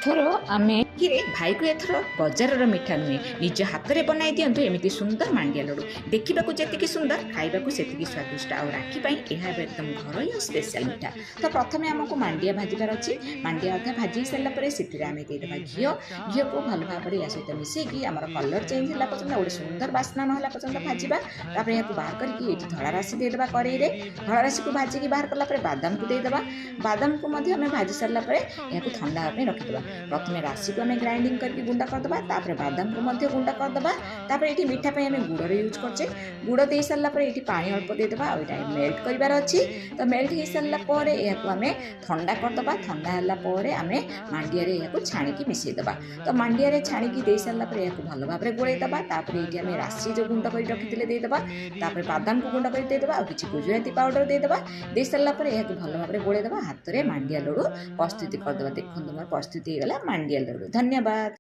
थर आम भाई को एथर बजार मिठा नुहे निज हाथ में बनाई दिंतु एमती सुंदर मांडिया लड्डू देखा जी सुंदर खाइबा से स्वादिष्ट आ राखी यह एकदम घर स्पेशल मिठा। तो प्रथम आमको मांडिया भाजबार अच्छी मांडिया अधा भाजी सारापर से देदेबा घी घी को भल भाव या सहित मिसेकी आम कलर चेंज है पर्यटन गोटे सुंदर बास्ना ना पर्यटन भाजवा यहाँ बाहर करके धड़ा राशि देदेबा कड़े धड़ा राशि को भाजिकी बाहर कलापर बादाम को देदेबा बादाम को भाजी सारापर यहाँ ठंडा हाँपे रखीदा प्रथम राशि को आम ग्राइंडिंग करके गुंडा करदे बादाम को गुंडा करदे ये मीठा आम गुड़ यूज करचे गुड़ दे सारापर ये पा अल्प देदेबा और मेल्ट करार अच्छी। तो मेल्ट हो सारापर यहाँ आम ठंडा करदे ठंडा है आम मांडिया यहाँ छाणिकी मिसेदेबा। तो मांडिया छाणिकी दे सारापर यहाँ भल भाव में गोलैदेबा ये आम राशि जो गुंड कर रखी देदेबा बादाम को गुंड कर देदेबा और किसी गुजराती पाउडर देदेबा दे सारापर यहाँ भल भाव में गोलैदेबा हाथ में मांडिया लड्डू प्रस्तुति करदे। देखो मोर प्रस्तुति हो गला मांडिया लड्डू। धन्यवाद।